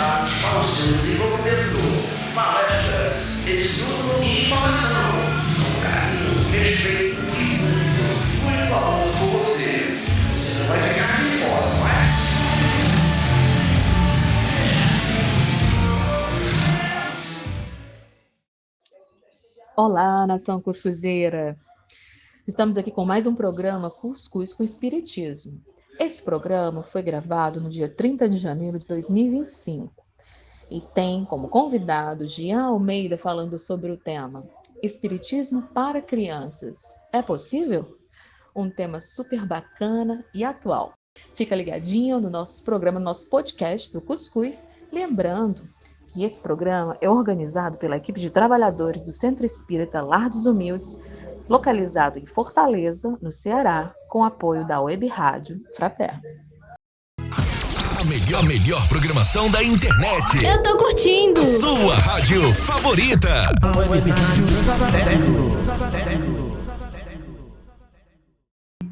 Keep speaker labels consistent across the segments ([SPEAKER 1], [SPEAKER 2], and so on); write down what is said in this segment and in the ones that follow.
[SPEAKER 1] necessários para o seu desenvolvimento. Palestras, estudo e informação. Com carinho, respeito e muito valor por você. Você não vai ficar de fora, não é?
[SPEAKER 2] Olá, nação cuscuzeira! Estamos aqui com mais um programa Cuscuz com Espiritismo. Esse programa foi gravado no dia 30 de janeiro de 2025 e tem como convidado Jean Almeida falando sobre o tema Espiritismo para crianças. É possível? Um tema super bacana e atual. Fica ligadinho no nosso programa, no nosso podcast do Cuscuz, lembrando que esse programa é organizado pela equipe de trabalhadores do Centro Espírita Lar dos Humildes, localizado em Fortaleza, no Ceará, com apoio da Web Rádio Fraterno.
[SPEAKER 3] A melhor programação da internet.
[SPEAKER 4] Eu tô curtindo.
[SPEAKER 3] Sua rádio favorita.
[SPEAKER 4] Web Rádio Fraterno.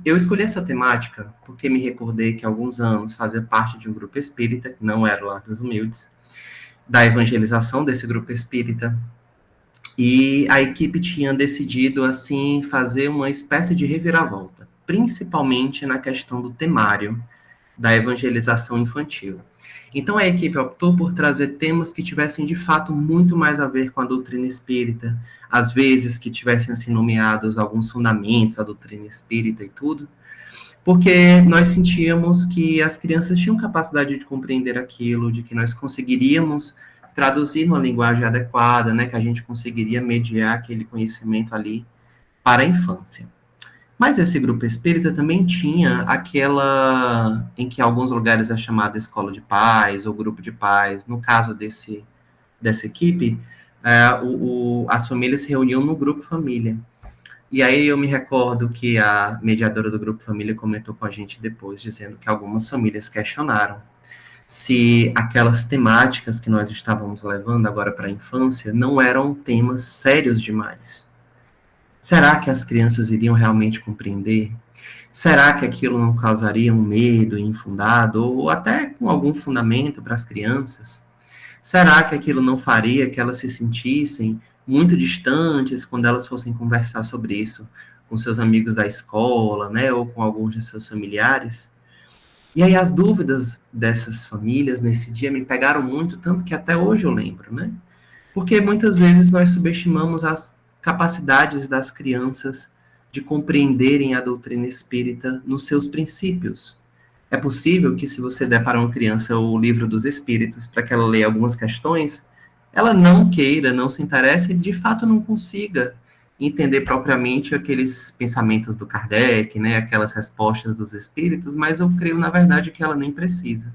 [SPEAKER 5] Eu escolhi essa temática porque me recordei que há alguns anos fazia parte de um grupo espírita, que não era o Lar dos Humildes, da evangelização desse grupo espírita, e a equipe tinha decidido, assim, fazer uma espécie de reviravolta, principalmente na questão do temário da evangelização infantil. Então a equipe optou por trazer temas que tivessem, de fato, muito mais a ver com a doutrina espírita, às vezes que tivessem, assim, nomeados alguns fundamentos da doutrina espírita e tudo, porque nós sentíamos que as crianças tinham capacidade de compreender aquilo, de que nós conseguiríamos traduzir numa linguagem adequada, né, que a gente conseguiria mediar aquele conhecimento ali para a infância. Mas esse grupo espírita também tinha aquela, em que em alguns lugares é chamada escola de pais, ou grupo de pais. No caso dessa equipe, as famílias se reuniam no grupo família. E aí eu me recordo que a mediadora do grupo família comentou com a gente depois, dizendo que algumas famílias questionaram se aquelas temáticas que nós estávamos levando agora para a infância não eram temas sérios demais. Será que as crianças iriam realmente compreender? Será que aquilo não causaria um medo infundado, ou até com algum fundamento para as crianças? Será que aquilo não faria que elas se sentissem muito distantes quando elas fossem conversar sobre isso com seus amigos da escola, né, ou com alguns de seus familiares? E aí as dúvidas dessas famílias nesse dia me pegaram muito, tanto que até hoje eu lembro, né? Porque muitas vezes nós subestimamos as capacidades das crianças de compreenderem a doutrina espírita nos seus princípios. É possível que, se você der para uma criança o livro dos Espíritos para que ela leia algumas questões, ela não queira, não se interesse e, de fato, não consiga entender propriamente aqueles pensamentos do Kardec, né, aquelas respostas dos Espíritos, mas eu creio, na verdade, que ela nem precisa.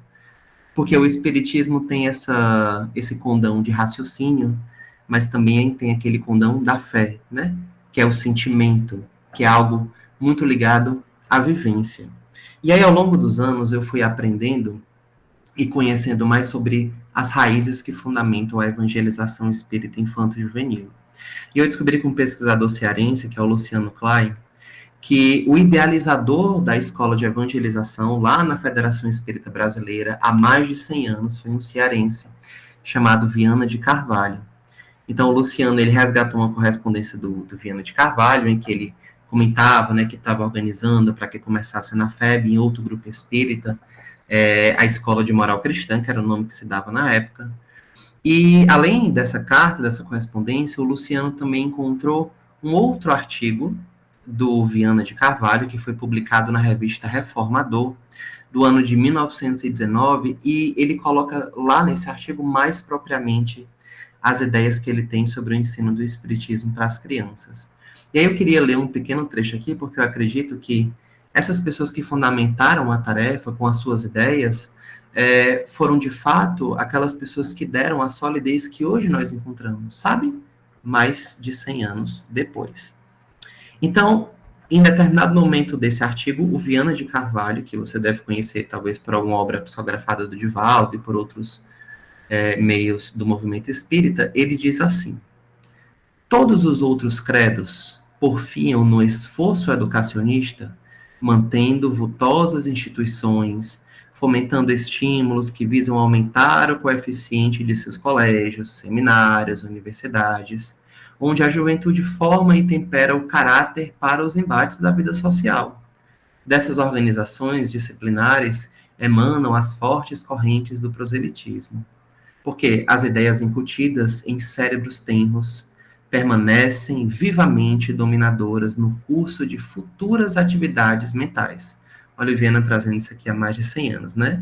[SPEAKER 5] Porque o Espiritismo tem esse condão de raciocínio, mas também tem aquele condão da fé, né, que é o sentimento, que é algo muito ligado à vivência. E aí, ao longo dos anos, eu fui aprendendo e conhecendo mais sobre as raízes que fundamentam a evangelização espírita infanto-juvenil. E eu descobri com um pesquisador cearense, que é o Luciano Klein, que o idealizador da escola de evangelização lá na Federação Espírita Brasileira, há mais de 100 anos, foi um cearense, chamado Viana de Carvalho. Então, o Luciano, ele resgatou uma correspondência do Viana de Carvalho, em que ele comentava, né, que estava organizando para que começasse na FEB, em outro grupo espírita, a Escola de Moral Cristã, que era o nome que se dava na época. E, além dessa carta, dessa correspondência, o Luciano também encontrou um outro artigo do Viana de Carvalho, que foi publicado na revista Reformador, do ano de 1919, e ele coloca lá nesse artigo mais propriamente as ideias que ele tem sobre o ensino do Espiritismo para as crianças. E aí eu queria ler um pequeno trecho aqui, porque eu acredito que essas pessoas que fundamentaram a tarefa com as suas ideias foram, de fato, aquelas pessoas que deram a solidez que hoje nós encontramos, sabe? Mais de 100 anos depois. Então, em determinado momento desse artigo, o Viana de Carvalho, que você deve conhecer talvez por alguma obra psicografada do Divaldo e por outros meios do movimento espírita, ele diz assim: todos os outros credos porfiam no esforço educacionista, mantendo vultosas instituições, fomentando estímulos que visam aumentar o coeficiente de seus colégios, seminários, universidades, onde a juventude forma e tempera o caráter para os embates da vida social. Dessas organizações disciplinares emanam as fortes correntes do proselitismo, porque as ideias incutidas em cérebros tenros permanecem vivamente dominadoras no curso de futuras atividades mentais. Oliviana trazendo isso aqui há mais de 100 anos, né?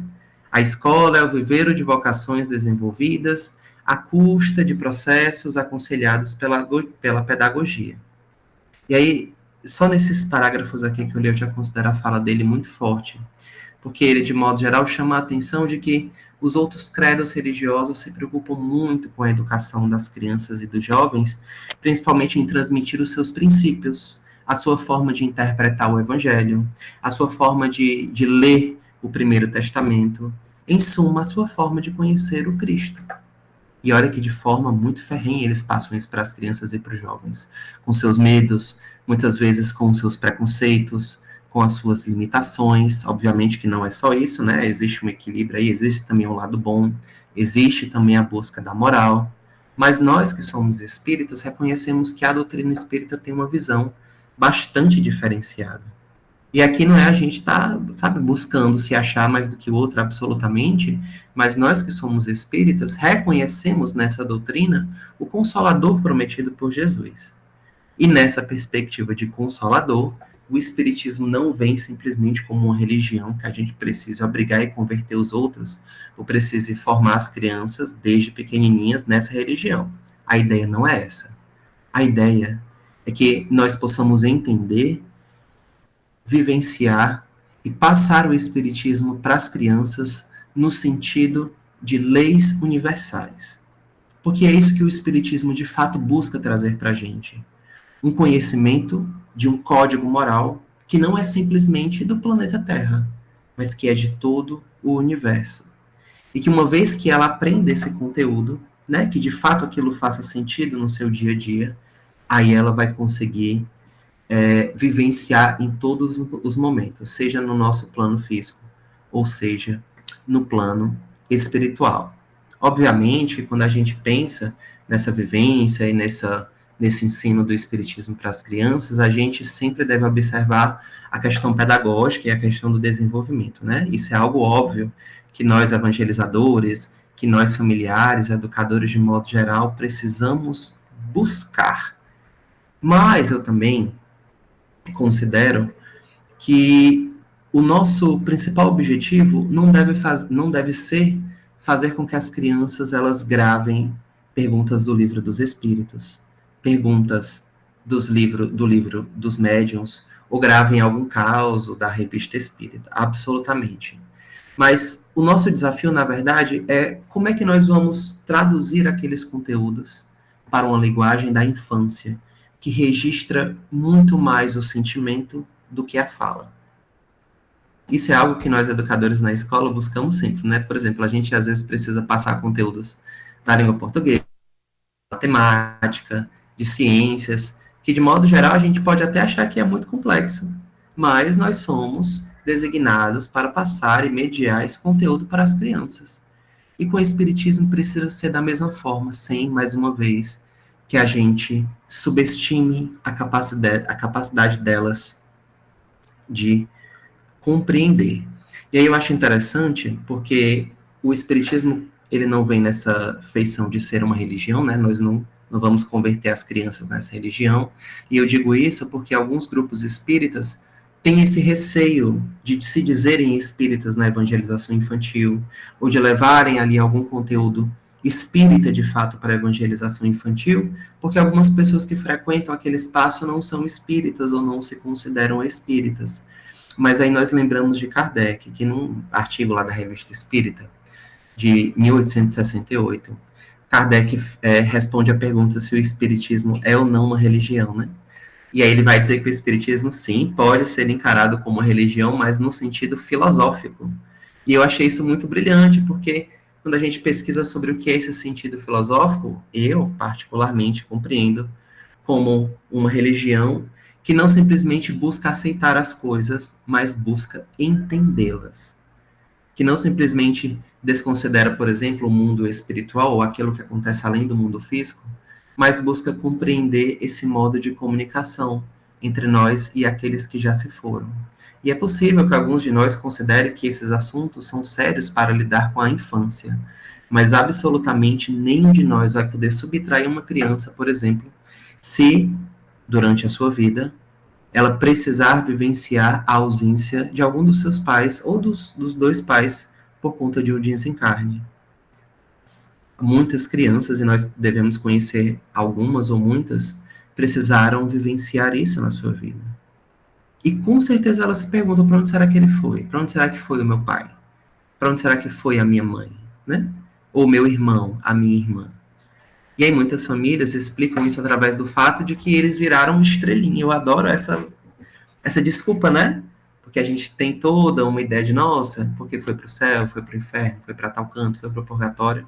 [SPEAKER 5] A escola é o viveiro de vocações desenvolvidas à custa de processos aconselhados pela pedagogia. E aí, só nesses parágrafos aqui que eu li, eu já considero a fala dele muito forte, porque ele, de modo geral, chama a atenção de que os outros credos religiosos se preocupam muito com a educação das crianças e dos jovens, principalmente em transmitir os seus princípios, a sua forma de interpretar o Evangelho, a sua forma de ler o Primeiro Testamento, em suma, a sua forma de conhecer o Cristo. E olha que de forma muito ferrenha eles passam isso para as crianças e para os jovens, com seus medos, muitas vezes com seus preconceitos, com as suas limitações. Obviamente que não é só isso, né? Existe um equilíbrio aí, existe também um lado bom, existe também a busca da moral, mas nós que somos espíritas reconhecemos que a doutrina espírita tem uma visão bastante diferenciada. E aqui não é a gente estar, sabe, buscando se achar mais do que o outro absolutamente, mas nós que somos espíritas reconhecemos nessa doutrina o Consolador prometido por Jesus. E nessa perspectiva de Consolador, o Espiritismo não vem simplesmente como uma religião que a gente precisa obrigar e converter os outros, ou precisa formar as crianças desde pequenininhas nessa religião. A ideia não é essa. A ideia é que nós possamos entender, vivenciar e passar o Espiritismo para as crianças no sentido de leis universais. Porque é isso que o Espiritismo de fato busca trazer para a gente. Um conhecimento de um código moral que não é simplesmente do planeta Terra, mas que é de todo o universo. E que uma vez que ela aprenda esse conteúdo, né, que de fato aquilo faça sentido no seu dia a dia, aí ela vai conseguir vivenciar em todos os momentos, seja no nosso plano físico, ou seja, no plano espiritual. Obviamente, quando a gente pensa nessa vivência e nesse ensino do Espiritismo para as crianças, a gente sempre deve observar a questão pedagógica e a questão do desenvolvimento, né? Isso é algo óbvio que nós evangelizadores, que nós familiares, educadores de modo geral, precisamos buscar. Mas eu também considero que o nosso principal objetivo não deve ser fazer com que as crianças elas gravem perguntas do Livro dos Espíritos, perguntas do livro dos médiuns, ou gravem algum caso da Revista Espírita, absolutamente. Mas o nosso desafio, na verdade, é como é que nós vamos traduzir aqueles conteúdos para uma linguagem da infância, que registra muito mais o sentimento do que a fala. Isso é algo que nós, educadores na escola, buscamos sempre, né? Por exemplo, a gente às vezes precisa passar conteúdos da língua portuguesa, matemática, de ciências, que de modo geral a gente pode até achar que é muito complexo, mas nós somos designados para passar e mediar esse conteúdo para as crianças. E com o Espiritismo precisa ser da mesma forma, sem, mais uma vez, que a gente subestime a capacidade delas de compreender. E aí eu acho interessante, porque o Espiritismo, ele não vem nessa feição de ser uma religião, né? Nós não vamos converter as crianças nessa religião, e eu digo isso porque alguns grupos espíritas têm esse receio de se dizerem espíritas na evangelização infantil, ou de levarem ali algum conteúdo espírita, de fato, para a evangelização infantil, porque algumas pessoas que frequentam aquele espaço não são espíritas ou não se consideram espíritas. Mas aí nós lembramos de Kardec, que num artigo lá da Revista Espírita, de 1868, Kardec responde a pergunta se o espiritismo é ou não uma religião, né? E aí ele vai dizer que o espiritismo, sim, pode ser encarado como uma religião, mas no sentido filosófico. E eu achei isso muito brilhante, porque quando a gente pesquisa sobre o que é esse sentido filosófico, eu, particularmente, compreendo como uma religião que não simplesmente busca aceitar as coisas, mas busca entendê-las. que não simplesmente desconsidera, por exemplo, o mundo espiritual ou aquilo que acontece além do mundo físico, mas busca compreender esse modo de comunicação entre nós e aqueles que já se foram. E é possível que alguns de nós considerem que esses assuntos são sérios para lidar com a infância, mas absolutamente nenhum de nós vai poder subtrair uma criança, por exemplo, se, durante a sua vida, ela precisar vivenciar a ausência de algum dos seus pais ou dos dois pais por conta de um desencarne. Muitas crianças, e nós devemos conhecer algumas ou muitas, precisaram vivenciar isso na sua vida. E com certeza elas se perguntam: para onde será que ele foi? Para onde será que foi o meu pai? Para onde será que foi a minha mãe? Né? Ou meu irmão, a minha irmã? E aí muitas famílias explicam isso através do fato de que eles viraram uma estrelinha. Eu adoro essa desculpa, né? Porque a gente tem toda uma ideia de, nossa, porque foi para o céu, foi para o inferno, foi para tal canto, foi para o purgatório.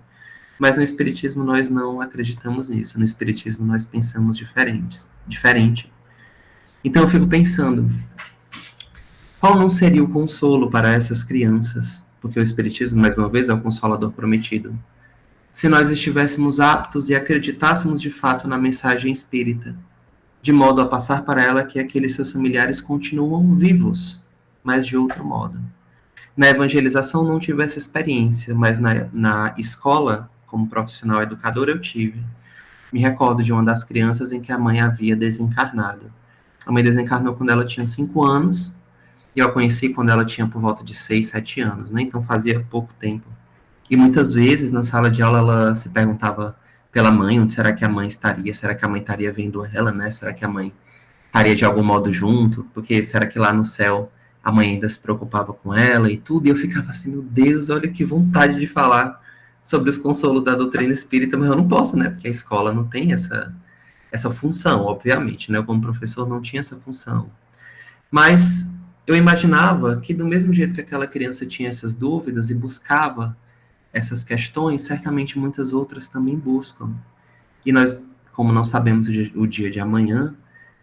[SPEAKER 5] Mas no Espiritismo nós não acreditamos nisso. No Espiritismo nós pensamos diferente. Então eu fico pensando, qual não seria o consolo para essas crianças? Porque o Espiritismo, mais uma vez, é o Consolador prometido. Se nós estivéssemos aptos e acreditássemos de fato na mensagem espírita, de modo a passar para ela que aqueles seus familiares continuam vivos, mas de outro modo. Na evangelização não tive essa experiência, mas na escola, como profissional educador, eu tive. Me recordo de uma das crianças em que a mãe havia desencarnado. A mãe desencarnou quando ela tinha 5 anos, e eu a conheci quando ela tinha por volta de 6, 7 anos, né? Então fazia pouco tempo. E muitas vezes, na sala de aula, ela se perguntava pela mãe, onde será que a mãe estaria? Será que a mãe estaria vendo ela, né? Será que a mãe estaria de algum modo junto? Porque será que lá no céu a mãe ainda se preocupava com ela e tudo? E eu ficava assim, meu Deus, olha que vontade de falar sobre os consolos da doutrina espírita, mas eu não posso, né? Porque a escola não tem essa função, obviamente, né? Eu, como professor, não tinha essa função. Mas eu imaginava que do mesmo jeito que aquela criança tinha essas dúvidas e buscava essas questões, certamente muitas outras também buscam. E nós, como não sabemos o dia de amanhã,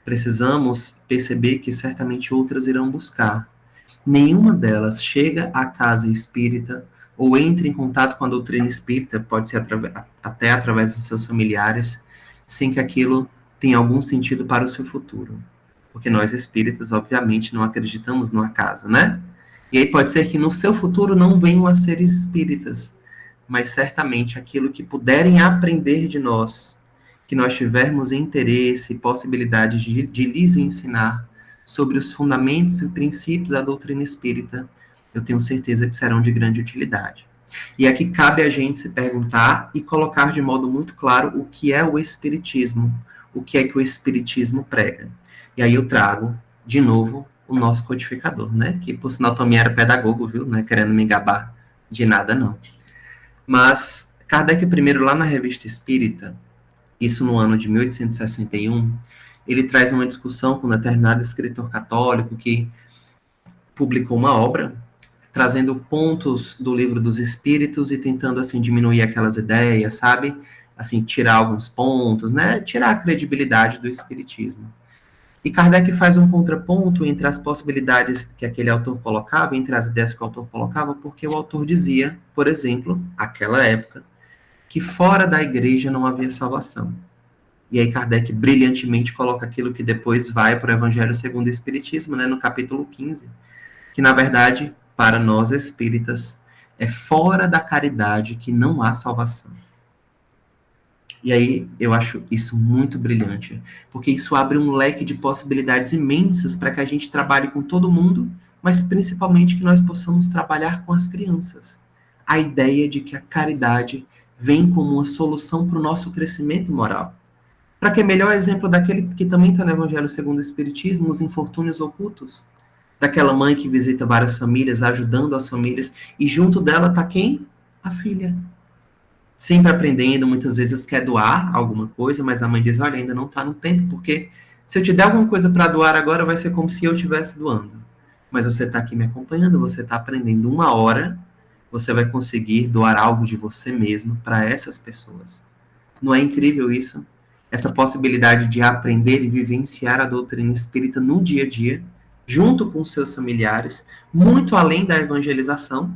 [SPEAKER 5] precisamos perceber que certamente outras irão buscar. Nenhuma delas chega à casa espírita ou entra em contato com a doutrina espírita, pode ser até através dos seus familiares, sem que aquilo tenha algum sentido para o seu futuro. Porque nós espíritas, obviamente, não acreditamos no acaso, né? E aí pode ser que no seu futuro não venham a ser espíritas, mas certamente aquilo que puderem aprender de nós, que nós tivermos interesse e possibilidade de lhes ensinar sobre os fundamentos e princípios da doutrina espírita, eu tenho certeza que serão de grande utilidade. E aqui cabe a gente se perguntar e colocar de modo muito claro o que é o Espiritismo, o que é que o Espiritismo prega. E aí eu trago, de novo, o nosso codificador, né? Que, por sinal, também era pedagogo, viu? Não é querendo me gabar de nada, não. Mas Kardec, primeiro, lá na Revista Espírita, isso no ano de 1861, ele traz uma discussão com um determinado escritor católico que publicou uma obra trazendo pontos do Livro dos Espíritos e tentando, assim, diminuir aquelas ideias, sabe? Assim, tirar alguns pontos, né? Tirar a credibilidade do Espiritismo. E Kardec faz um contraponto entre as possibilidades que aquele autor colocava, entre as ideias que o autor colocava, porque o autor dizia, por exemplo, naquela época, que fora da igreja não havia salvação. E aí Kardec brilhantemente coloca aquilo que depois vai para o Evangelho segundo o Espiritismo, né, no capítulo 15, que na verdade, para nós espíritas, é fora da caridade que não há salvação. E aí eu acho isso muito brilhante, porque isso abre um leque de possibilidades imensas para que a gente trabalhe com todo mundo, mas principalmente que nós possamos trabalhar com as crianças. A ideia de que a caridade vem como uma solução para o nosso crescimento moral. Para que melhor exemplo daquele que também está no Evangelho segundo o Espiritismo, os infortúnios ocultos. Daquela mãe que visita várias famílias, ajudando as famílias, e junto dela está quem? A filha. Sempre aprendendo, muitas vezes quer doar alguma coisa, mas a mãe diz, olha, ainda não está no tempo, porque se eu te der alguma coisa para doar agora, vai ser como se eu estivesse doando. Mas você está aqui me acompanhando, você está aprendendo 1 hora, você vai conseguir doar algo de você mesmo para essas pessoas. Não é incrível isso? Essa possibilidade de aprender e vivenciar a doutrina espírita no dia a dia, junto com seus familiares, muito além da evangelização,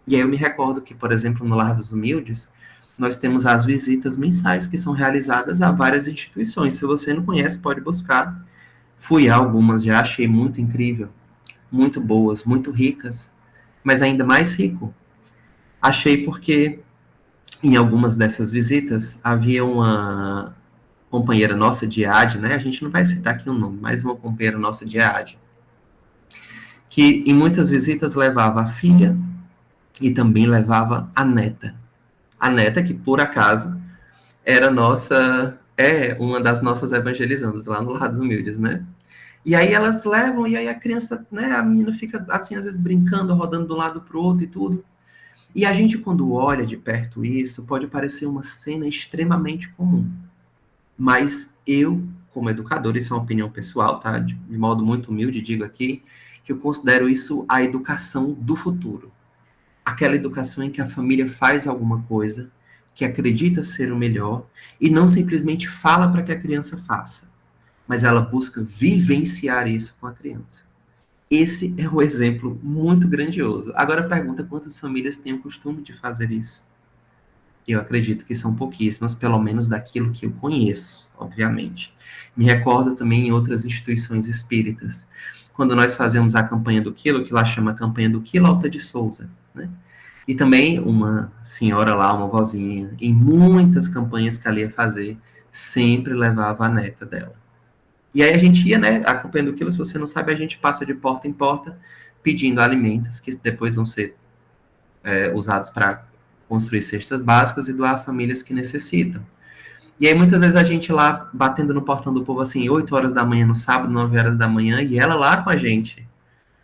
[SPEAKER 5] E aí eu me recordo que, por exemplo, no Lar dos Humildes, nós temos as visitas mensais que são realizadas a várias instituições. Se você não conhece, pode buscar. Fui a algumas, já achei muito incrível, muito boas, muito ricas, mas ainda mais rico. Achei porque em algumas dessas visitas havia uma companheira nossa de EAD, né? A gente não vai citar aqui o nome, mas uma companheira nossa de EAD, que em muitas visitas levava a filha e também levava a neta. A neta que, por acaso, era uma das nossas evangelizandas lá no Lar dos Humildes, né? E aí elas levam, e aí a criança, né, a menina fica assim, às vezes brincando, rodando de um lado para o outro e tudo. E a gente, quando olha de perto isso, pode parecer uma cena extremamente comum. Mas eu, como educador, isso é uma opinião pessoal, tá? De modo muito humilde, digo aqui, que eu considero isso a educação do futuro. Aquela educação em que a família faz alguma coisa, que acredita ser o melhor, e não simplesmente fala para que a criança faça, mas ela busca vivenciar isso com a criança. Esse é um exemplo muito grandioso. Agora pergunta quantas famílias têm o costume de fazer isso. Eu acredito que são pouquíssimas, pelo menos daquilo que eu conheço, obviamente. Me recordo também em outras instituições espíritas, quando nós fazemos a campanha do quilo, que lá chama a campanha do quilo Alta de Souza, né? E também uma senhora lá, uma vozinha, em muitas campanhas que ela ia fazer, sempre levava a neta dela. E aí a gente ia, né, a campanha do quilo, se você não sabe, a gente passa de porta em porta pedindo alimentos que depois vão ser usados para construir cestas básicas e doar a famílias que necessitam. E aí muitas vezes a gente lá batendo no portão do povo assim, 8 horas da manhã no sábado, 9 horas da manhã, e ela lá com a gente,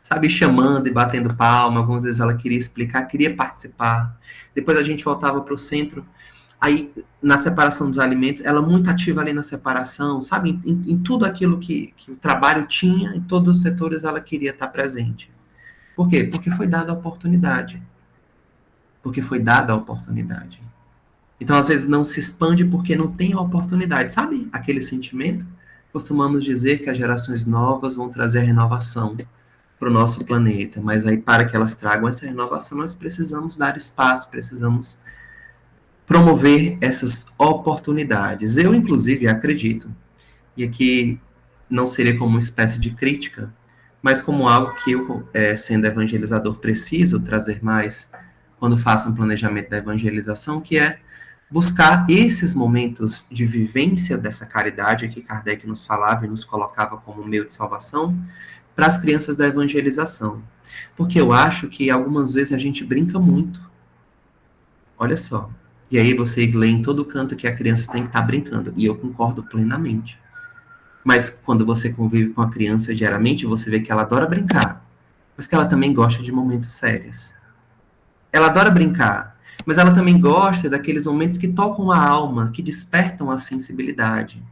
[SPEAKER 5] sabe, chamando e batendo palma. Algumas vezes ela queria explicar, queria participar. Depois a gente voltava para o centro. Aí, na separação dos alimentos, ela muito ativa ali na separação, sabe? Em tudo aquilo que o trabalho tinha, em todos os setores ela queria estar presente. Por quê? Porque foi dada a oportunidade. Porque foi dada a oportunidade. Então, às vezes, não se expande porque não tem a oportunidade. Sabe aquele sentimento? Costumamos dizer que as gerações novas vão trazer a renovação para o nosso planeta, mas aí, para que elas tragam essa renovação, nós precisamos dar espaço, precisamos promover essas oportunidades. Eu, inclusive, acredito, e aqui não seria como uma espécie de crítica, mas como algo que eu, sendo evangelizador, preciso trazer mais quando faço um planejamento da evangelização, que é buscar esses momentos de vivência dessa caridade que Kardec nos falava e nos colocava como meio de salvação para as crianças da evangelização. Porque eu acho que algumas vezes a gente brinca muito. Olha só. E aí você lê em todo canto que a criança tem que estar brincando. E eu concordo plenamente. Mas quando você convive com a criança diariamente, você vê que ela adora brincar. Mas que ela também gosta de momentos sérios. Ela adora brincar. Mas ela também gosta daqueles momentos que tocam a alma, que despertam a sensibilidade.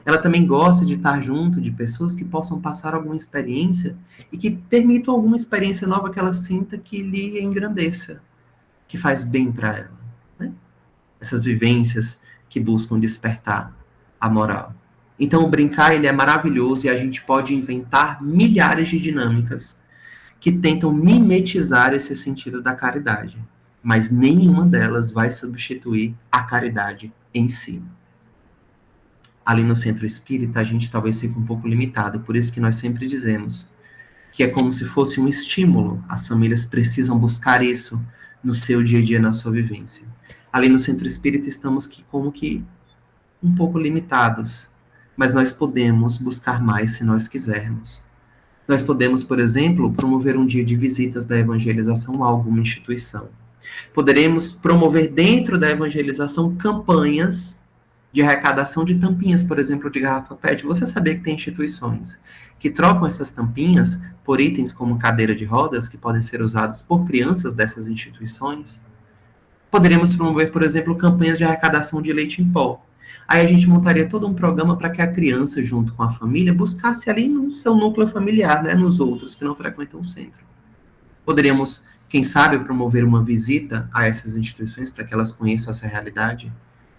[SPEAKER 5] Ela também gosta de estar junto de pessoas que possam passar alguma experiência e que permitam alguma experiência nova que ela sinta que lhe engrandeça, que faz bem para ela. Né? Essas vivências que buscam despertar a moral. Então, o brincar ele é maravilhoso e a gente pode inventar milhares de dinâmicas que tentam mimetizar esse sentido da caridade, mas nenhuma delas vai substituir a caridade em si. Ali no centro espírita, a gente talvez fique um pouco limitado, por isso que nós sempre dizemos que é como se fosse um estímulo, as famílias precisam buscar isso no seu dia a dia, na sua vivência. Ali no centro espírita estamos como que um pouco limitados, mas nós podemos buscar mais se nós quisermos. Nós podemos, por exemplo, promover um dia de visitas da evangelização a alguma instituição. Poderemos promover dentro da evangelização campanhas de arrecadação de tampinhas, por exemplo, de garrafa PET. Você sabia que tem instituições que trocam essas tampinhas por itens como cadeira de rodas, que podem ser usados por crianças dessas instituições? Poderíamos promover, por exemplo, campanhas de arrecadação de leite em pó. Aí a gente montaria todo um programa para que a criança, junto com a família, buscasse ali no seu núcleo familiar, né, nos outros que não frequentam o centro. Poderíamos, quem sabe, promover uma visita a essas instituições para que elas conheçam essa realidade.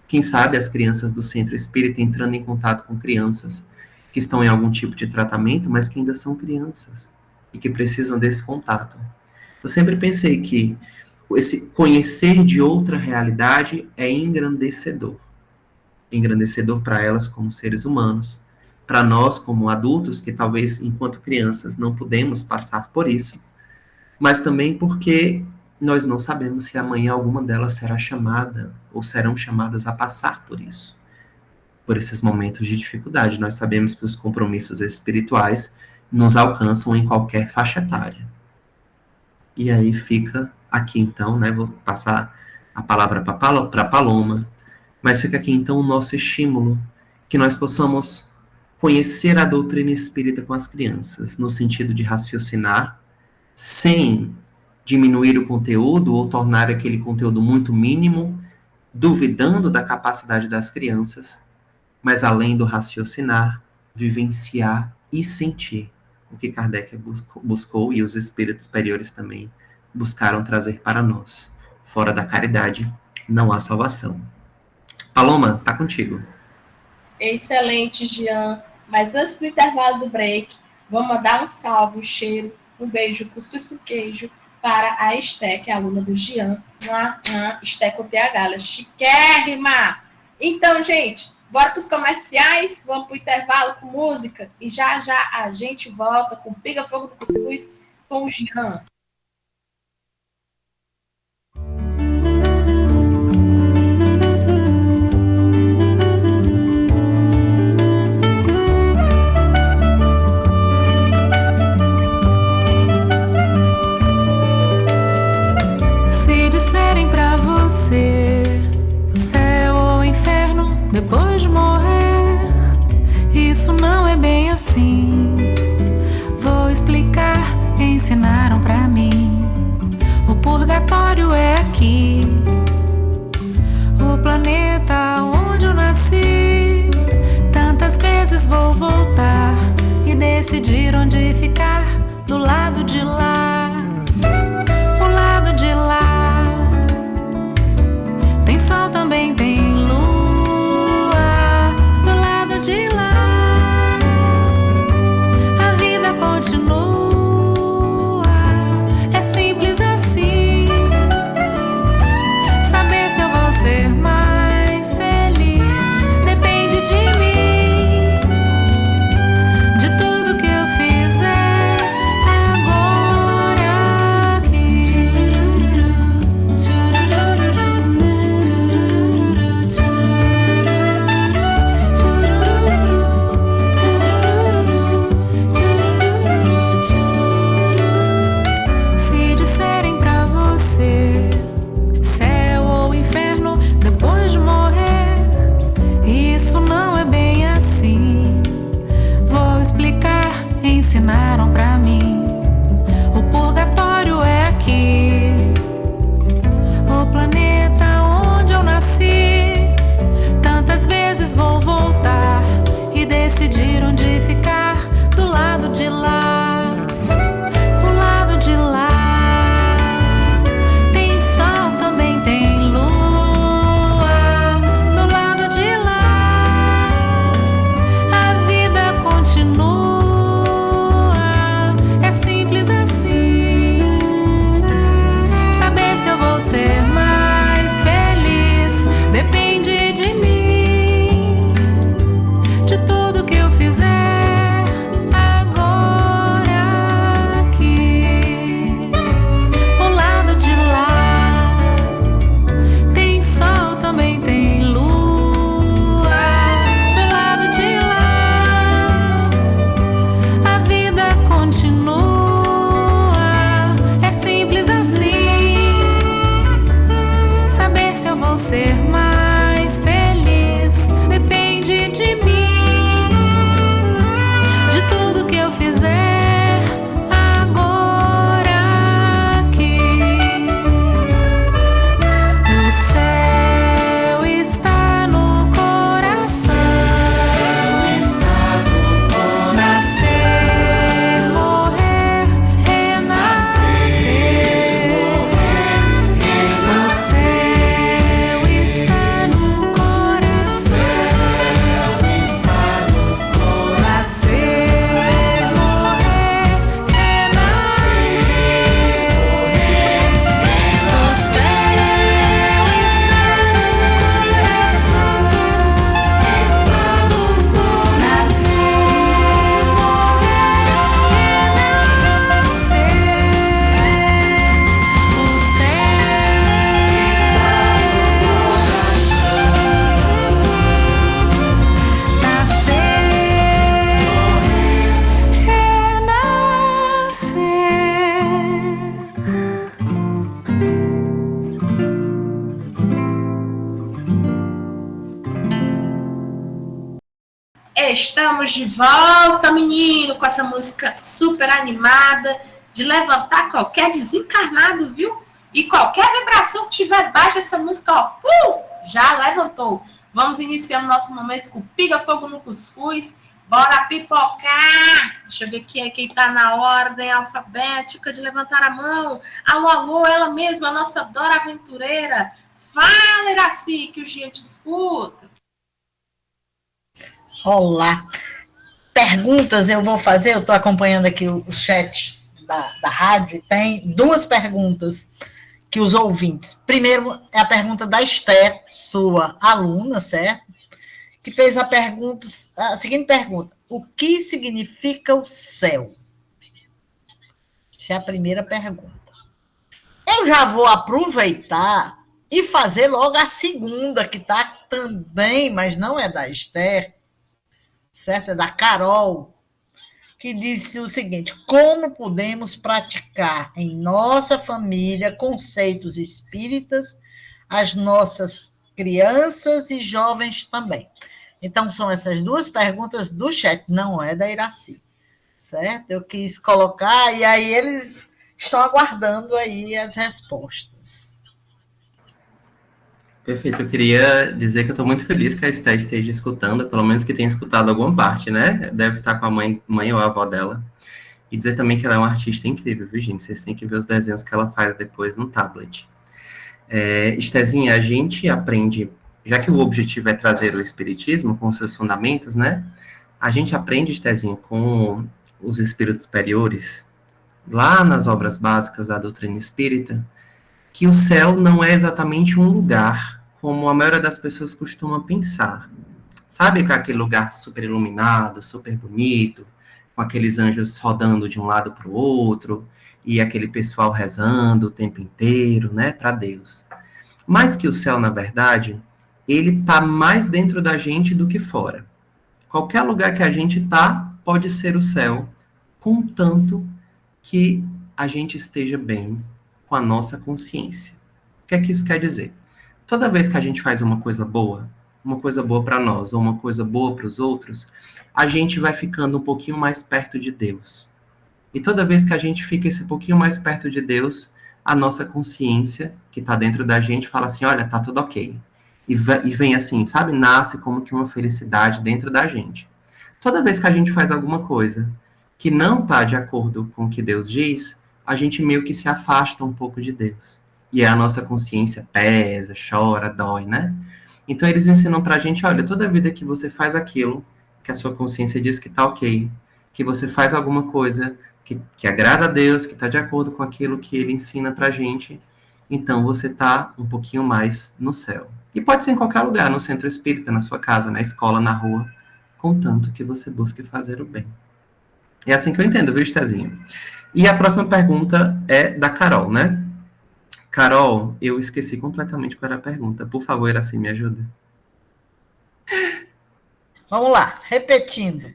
[SPEAKER 5] Quem sabe as crianças do centro espírita entrando em contato com crianças que estão em algum tipo de tratamento, mas que ainda são crianças e que precisam desse contato. Eu sempre pensei que esse conhecer de outra realidade é engrandecedor. Engrandecedor para elas como seres humanos, para nós como adultos, que talvez enquanto crianças não pudemos passar por isso, mas também porque nós não sabemos se amanhã alguma delas será chamada ou serão chamadas a passar por isso, por esses momentos de dificuldade. Nós sabemos que os compromissos espirituais nos alcançam em qualquer faixa etária. E aí fica aqui então, né, vou passar a palavra para Paloma, mas fica aqui então o nosso estímulo, que nós possamos conhecer a doutrina espírita com as crianças, no sentido de raciocinar, sem diminuir o conteúdo ou tornar aquele conteúdo muito mínimo, duvidando da capacidade das crianças, mas além do raciocinar, vivenciar e sentir o que Kardec buscou e os espíritos superiores também buscaram trazer para nós. Fora da caridade, não há salvação. Paloma, tá contigo.
[SPEAKER 6] Excelente, Jean. Mas antes do intervalo do break, vamos mandar um salve, um cheiro, um beijo, cuscuz com queijo para a Esté, que é aluna do Jean. Esté com TH, ela é chiquérrima. Então, gente, bora para os comerciais, vamos para o intervalo com música e já já a gente volta com Piga Fogo do Cuscuz com o Jean.
[SPEAKER 7] Depois de morrer, isso não é bem assim. Vou explicar, ensinaram pra mim. O purgatório é aqui, o planeta onde eu nasci. Tantas vezes vou voltar e decidir onde ficar. Do lado de lá, o lado de lá tem sol, também tem lua. De lá, a vida continua. É simples assim. Saber se eu vou ser mais feliz depende de mim. De tudo que eu fizer agora aqui. Ensinaram pra mim, o purgatório é aqui, o planeta onde eu nasci. Tantas vezes vou voltar e decidir onde ficar. Do lado de lá, o lado de lá tem sol, também tem lua. Do lado de lá, a vida continua. Ser mais feliz depende de mim. De tudo que eu fizer agora aqui. O lado de lá tem sol, também tem lua. Do lado de lá a vida continua. É simples assim. Saber se eu vou ser mais feliz depende de mim. De tudo que eu fizer agora aqui. O céu está no coração. Nascer, morrer, renascer. O céu
[SPEAKER 6] Estamos de volta, menino, com essa música super animada, de levantar qualquer desencarnado, viu? E qualquer vibração que tiver baixa, essa música, ó, já levantou. Vamos iniciando nosso momento com Piga Fogo no Cuscuz. Bora pipocar! Deixa eu ver aqui quem tá na ordem alfabética de levantar a mão. Alô, alô, ela mesma, a nossa Dora Aventureira. Fala, Iraci, que o Gia te escuta.
[SPEAKER 8] Olá. Perguntas eu vou fazer, eu estou acompanhando aqui o chat da rádio e tem 2 perguntas que os ouvintes. Primeiro é a pergunta da Esther, sua aluna, certo? Que fez a seguinte pergunta: o que significa o céu? Essa é a primeira pergunta. Eu já vou aproveitar e fazer logo a segunda, que está também, mas não é da Esther, certo? É da Carol, que disse o seguinte: como podemos praticar em nossa família conceitos espíritas, as nossas crianças e jovens também? Então, são essas 2 perguntas do chat, não é da Iraci, certo? Eu quis colocar, e aí eles estão aguardando aí as respostas.
[SPEAKER 5] Perfeito, eu queria dizer que eu estou muito feliz que a Esther esteja escutando, pelo menos que tenha escutado alguma parte, né? Deve estar com a mãe ou a avó dela. E dizer também que ela é uma artista incrível, viu, gente? Vocês têm que ver os desenhos que ela faz depois no tablet. Estherzinha, a gente aprende, já que o objetivo é trazer o espiritismo com seus fundamentos, né? A gente aprende, Estherzinha, com os espíritos superiores, lá nas obras básicas da doutrina espírita, que o céu não é exatamente um lugar, como a maioria das pessoas costuma pensar. Sabe que é aquele lugar super iluminado, super bonito, com aqueles anjos rodando de um lado para o outro, e aquele pessoal rezando o tempo inteiro, né, para Deus. Mas que o céu, na verdade, ele está mais dentro da gente do que fora. Qualquer lugar que a gente está pode ser o céu, contanto que a gente esteja bem com a nossa consciência. O que é que isso quer dizer? Toda vez que a gente faz uma coisa boa para nós, ou uma coisa boa para os outros, a gente vai ficando um pouquinho mais perto de Deus. E toda vez que a gente fica esse pouquinho mais perto de Deus, a nossa consciência, que está dentro da gente, fala assim, olha, tá tudo ok. E vem assim, sabe? Nasce como que uma felicidade dentro da gente. Toda vez que a gente faz alguma coisa que não está de acordo com o que Deus diz, a gente meio que se afasta um pouco de Deus. E a nossa consciência pesa, chora, dói, né? Então eles ensinam pra gente, olha, toda vida que você faz aquilo, que a sua consciência diz que tá ok, que você faz alguma coisa que agrada a Deus, que tá de acordo com aquilo que ele ensina pra gente, então você tá um pouquinho mais no céu. E pode ser em qualquer lugar, no centro espírita, na sua casa, na escola, na rua, contanto que você busque fazer o bem. É assim que eu entendo, viu, Estezinho? E a próxima pergunta é da Carol, né? Carol, eu esqueci completamente qual era a pergunta. Por favor, Iraci, me ajuda.
[SPEAKER 8] Vamos lá, repetindo.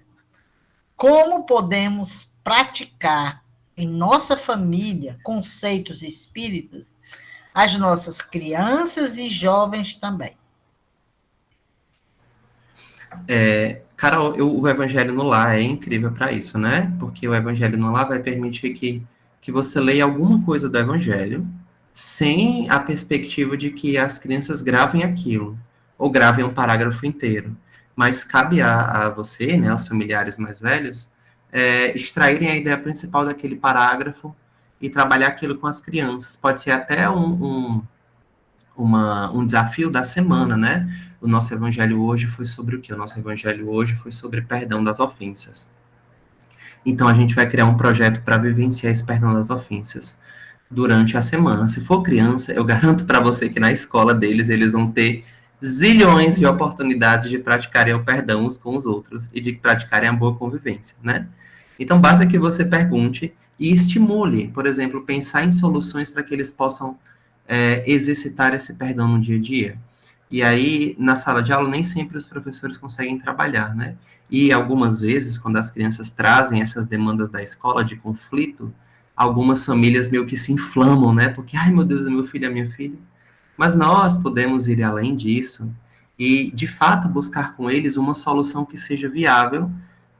[SPEAKER 8] Como podemos praticar em nossa família conceitos espíritas, as nossas crianças e jovens também?
[SPEAKER 5] Carol, o Evangelho no Lar é incrível para isso, né? Porque o Evangelho no Lar vai permitir que você leia alguma coisa do Evangelho sem a perspectiva de que as crianças gravem aquilo, ou gravem um parágrafo inteiro. Mas cabe a você, né, aos familiares mais velhos, extraírem a ideia principal daquele parágrafo e trabalhar aquilo com as crianças. Pode ser até um desafio da semana, né? O nosso evangelho hoje foi sobre o quê? O nosso evangelho hoje foi sobre perdão das ofensas. Então, a gente vai criar um projeto para vivenciar esse perdão das ofensas durante a semana. Se for criança, eu garanto para você que na escola deles, eles vão ter zilhões de oportunidades de praticarem o perdão uns com os outros e de praticarem a boa convivência, né? Então, basta que você pergunte e estimule, por exemplo, pensar em soluções para que eles possam exercitar esse perdão no dia a dia. E aí, na sala de aula, nem sempre os professores conseguem trabalhar, né? E algumas vezes, quando as crianças trazem essas demandas da escola de conflito, algumas famílias meio que se inflamam, né? Porque, ai meu Deus, o meu filho é minha filha. Mas nós podemos ir além disso e, de fato, buscar com eles uma solução que seja viável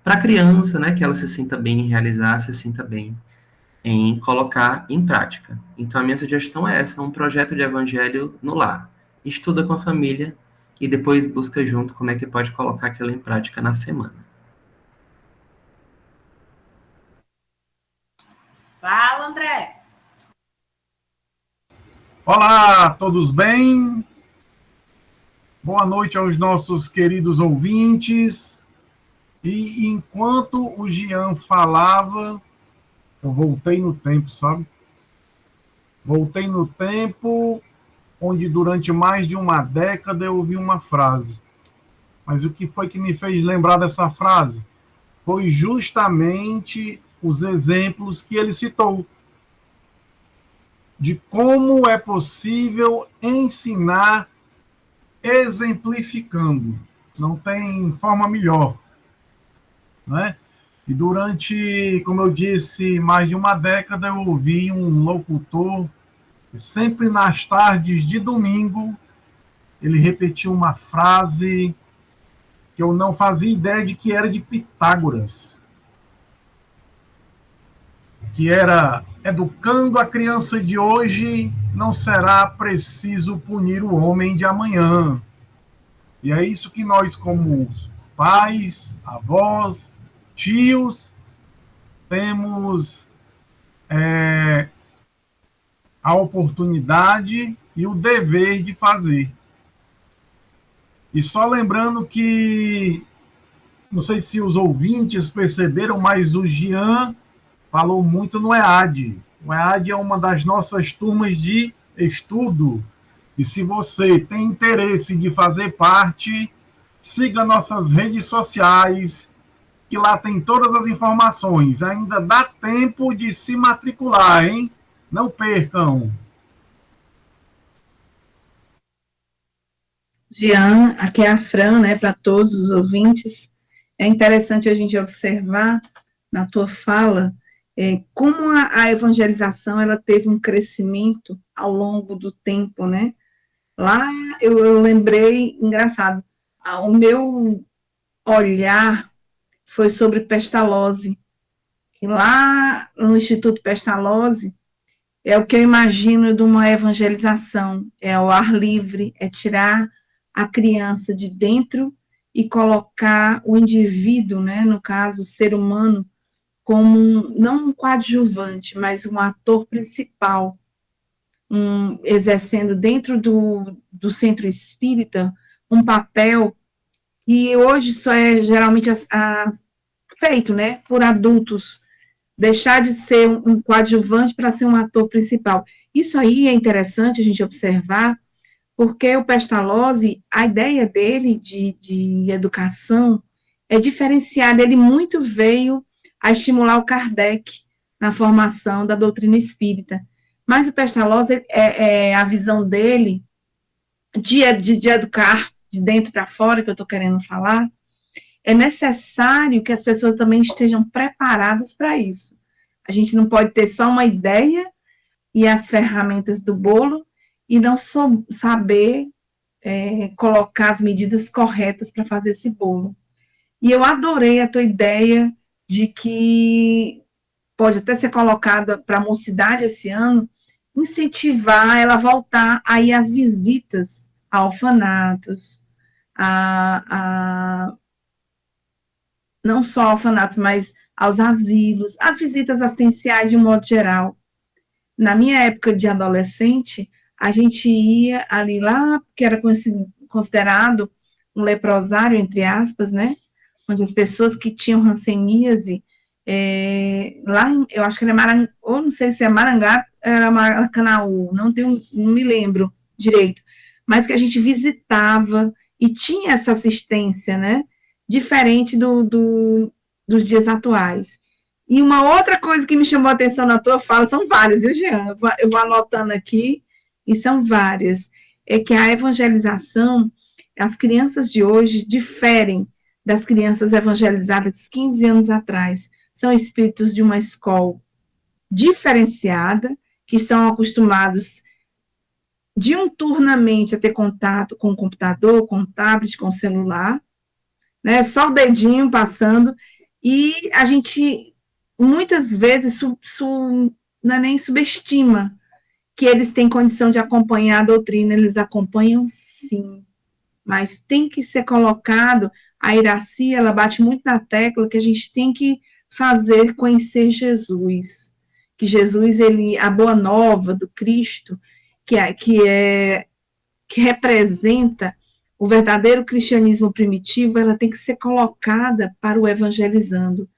[SPEAKER 5] para a criança, né, que ela se sinta bem em realizar, se sinta bem em colocar em prática. Então, a minha sugestão é essa, um projeto de evangelho no lar. Estuda com a família e depois busca junto como é que pode colocar aquilo em prática na semana.
[SPEAKER 6] Fala, André.
[SPEAKER 9] Olá, todos bem? Boa noite aos nossos queridos ouvintes. E enquanto o Jean falava, eu voltei no tempo, sabe? Voltei no tempo onde durante mais de uma década eu ouvi uma frase. Mas o que foi que me fez lembrar dessa frase? Foi justamente os exemplos que ele citou. De como é possível ensinar exemplificando. Não tem forma melhor, né? E durante, como eu disse, mais de uma década, eu ouvi um locutor, sempre nas tardes de domingo, ele repetia uma frase que eu não fazia ideia de que era de Pitágoras, que era: educando a criança de hoje, não será preciso punir o homem de amanhã. E é isso que nós, como pais, avós, tios, temos a oportunidade e o dever de fazer. E só lembrando que, não sei se os ouvintes perceberam, mas o Jean falou muito no EAD. O EAD é uma das nossas turmas de estudo. E se você tem interesse de fazer parte, siga nossas redes sociais, que lá tem todas as informações. Ainda dá tempo de se matricular, hein? Não percam.
[SPEAKER 10] Jean, aqui é a Fran, né, para todos os ouvintes. É interessante a gente observar na tua fala como a evangelização ela teve um crescimento ao longo do tempo, né? Lá eu lembrei, engraçado, o meu olhar foi sobre Pestalozzi. E lá no Instituto Pestalozzi é o que eu imagino de uma evangelização, é o ar livre, é tirar a criança de dentro e colocar o indivíduo, né, no caso, o ser humano, como não um coadjuvante, mas um ator principal, exercendo dentro do centro espírita um papel que hoje só é geralmente feito, né, por adultos, deixar de ser um coadjuvante para ser um ator principal. Isso aí é interessante a gente observar, porque o Pestalozzi, a ideia dele de educação é diferenciada, ele muito veio a estimular o Kardec na formação da doutrina espírita. Mas o Pestalozzi, a visão dele de educar de dentro para fora, que eu estou querendo falar, é necessário que as pessoas também estejam preparadas para isso. A gente não pode ter só uma ideia e as ferramentas do bolo e não saber colocar as medidas corretas para fazer esse bolo. E eu adorei a tua ideia de que pode até ser colocada para a mocidade esse ano, incentivar ela a voltar aí às visitas a orfanatos, não só orfanatos, mas aos asilos, as visitas assistenciais de um modo geral. Na minha época de adolescente, a gente ia ali lá, que era considerado um leprosário, entre aspas, né? Onde as pessoas que tinham hanseníase, lá, eu acho que era Marangá, ou não sei se é Marangá, era Maracanaú, não me lembro direito, mas que a gente visitava e tinha essa assistência, né? Diferente dos dias atuais. E uma outra coisa que me chamou a atenção na tua fala, são várias, viu, Jean? Eu vou anotando aqui, e são várias, é que a evangelização, as crianças de hoje diferem das crianças evangelizadas 15 anos atrás. São espíritos de uma escola diferenciada, que estão acostumados diuturnamente a ter contato com o computador, com o tablet, com o celular, né? Só o dedinho passando, e a gente muitas vezes não é nem subestima que eles têm condição de acompanhar a doutrina, eles acompanham sim, mas tem que ser colocado, a Iraci, ela bate muito na tecla que a gente tem que fazer conhecer Jesus, que Jesus, a boa nova do Cristo, que representa o verdadeiro cristianismo primitivo, ela tem que ser colocada para o evangelizando.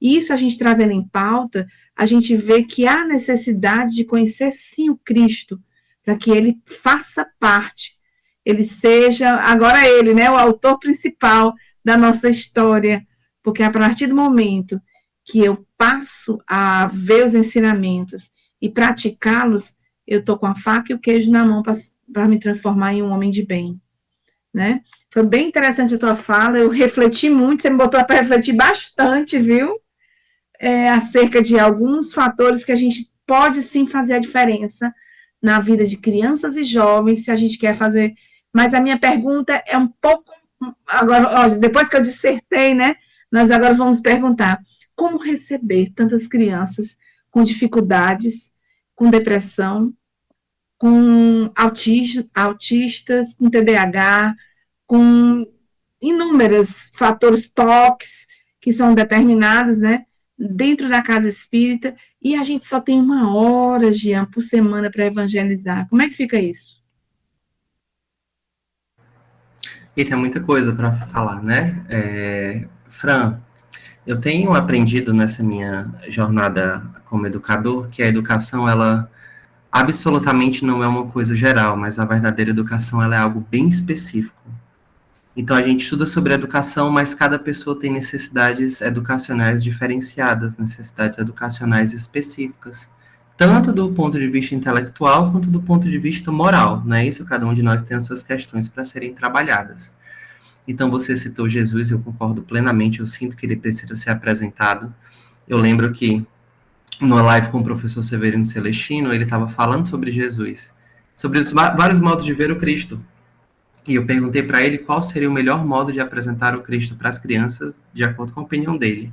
[SPEAKER 10] E isso a gente trazendo em pauta, a gente vê que há necessidade de conhecer sim o Cristo, para que ele faça parte, ele seja, agora ele, né, o autor principal da nossa história, porque a partir do momento que eu passo a ver os ensinamentos e praticá-los, eu estou com a faca e o queijo na mão para me transformar em um homem de bem, né? Foi bem interessante a tua fala, eu refleti muito, você me botou para refletir bastante, viu? Acerca de alguns fatores que a gente pode sim fazer a diferença na vida de crianças e jovens, se a gente quer fazer. Mas a minha pergunta é um pouco, agora, ó, depois que eu dissertei, né, nós agora vamos perguntar, como receber tantas crianças com dificuldades, com depressão, com autistas, com TDAH, com inúmeros fatores toques que são determinados, né, dentro da casa espírita, e a gente só tem 1 hora, Jean, por semana para evangelizar. Como é que fica isso?
[SPEAKER 5] E tem muita coisa para falar, né? Fran, eu tenho aprendido nessa minha jornada como educador que a educação, ela absolutamente não é uma coisa geral, mas a verdadeira educação, ela é algo bem específico. Então, a gente estuda sobre educação, mas cada pessoa tem necessidades educacionais diferenciadas, necessidades educacionais específicas, tanto do ponto de vista intelectual, quanto do ponto de vista moral, não é isso? Cada um de nós tem as suas questões para serem trabalhadas. Então, você citou Jesus, eu concordo plenamente, eu sinto que ele precisa ser apresentado. Eu lembro que, numa live com o professor Severino Celestino, ele estava falando sobre Jesus, sobre os vários modos de ver o Cristo. E eu perguntei para ele qual seria o melhor modo de apresentar o Cristo para as crianças, de acordo com a opinião dele.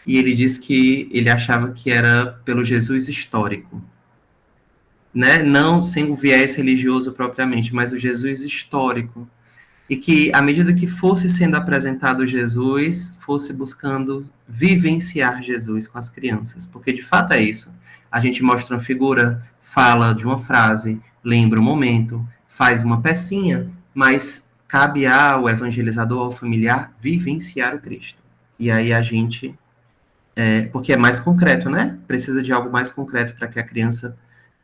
[SPEAKER 5] E ele disse que ele achava que era pelo Jesus histórico, né? Não sem o viés religioso propriamente, mas o Jesus histórico. E que, à medida que fosse sendo apresentado Jesus, fosse buscando vivenciar Jesus com as crianças. Porque, de fato, é isso. A gente mostra uma figura, fala de uma frase, lembra um momento, faz uma pecinha, mas cabe ao evangelizador, ao familiar, vivenciar o Cristo. E aí a gente... porque é mais concreto, né? Precisa de algo mais concreto para que a criança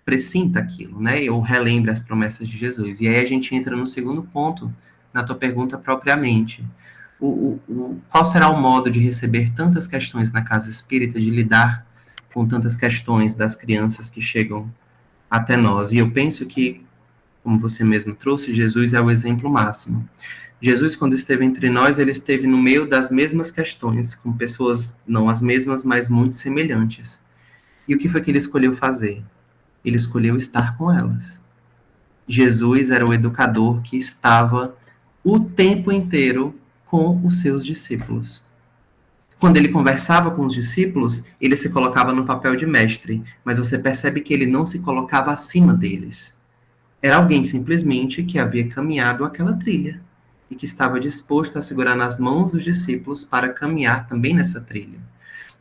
[SPEAKER 5] pressinta aquilo, né? Ou relembre as promessas de Jesus. E aí a gente entra no segundo ponto, na tua pergunta propriamente. Qual será o modo de receber tantas questões na casa espírita, de lidar com tantas questões das crianças que chegam até nós? E eu penso que, como você mesmo trouxe, Jesus é o exemplo máximo. Jesus, quando esteve entre nós, ele esteve no meio das mesmas questões, com pessoas, não as mesmas, mas muito semelhantes. E o que foi que ele escolheu fazer? Ele escolheu estar com elas. Jesus era o educador que estava o tempo inteiro com os seus discípulos. Quando ele conversava com os discípulos, ele se colocava no papel de mestre, mas você percebe que ele não se colocava acima deles. Era alguém simplesmente que havia caminhado aquela trilha e que estava disposto a segurar nas mãos dos discípulos para caminhar também nessa trilha.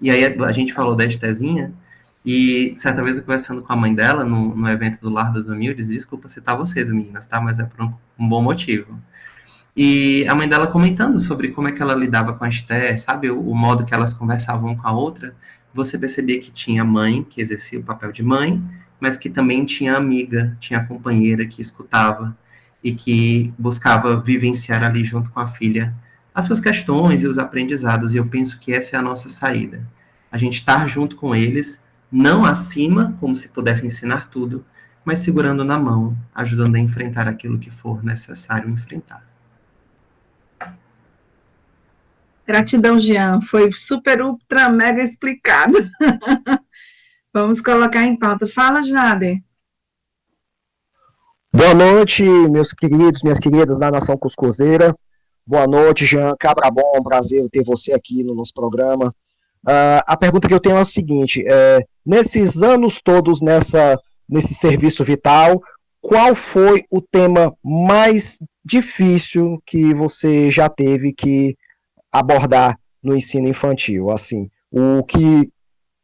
[SPEAKER 5] E aí a gente falou da Estezinha, e certa vez eu conversando com a mãe dela, no evento do Lar dos Humildes, desculpa citar vocês, meninas, tá? Mas é por um bom motivo. E a mãe dela comentando sobre como é que ela lidava com a Esté, sabe? O modo que elas conversavam com a outra, você percebia que tinha mãe, que exercia o papel de mãe, mas que também tinha amiga, tinha companheira que escutava e que buscava vivenciar ali junto com a filha as suas questões e os aprendizados, e eu penso que essa é a nossa saída. A gente estar junto com eles, não acima, como se pudesse ensinar tudo, mas segurando na mão, ajudando a enfrentar aquilo que for necessário enfrentar.
[SPEAKER 10] Gratidão, Jean. Foi super, ultra, mega explicado. Vamos colocar em pauta. Fala, Jader.
[SPEAKER 11] Boa noite, meus queridos, minhas queridas da Nação Cuscuzeira. Boa noite, Jean Cabrabom, prazer ter você aqui no nosso programa. A pergunta que eu tenho é o seguinte, nesses anos todos nesse serviço vital, qual foi o tema mais difícil que você já teve que abordar no ensino infantil? Assim, o que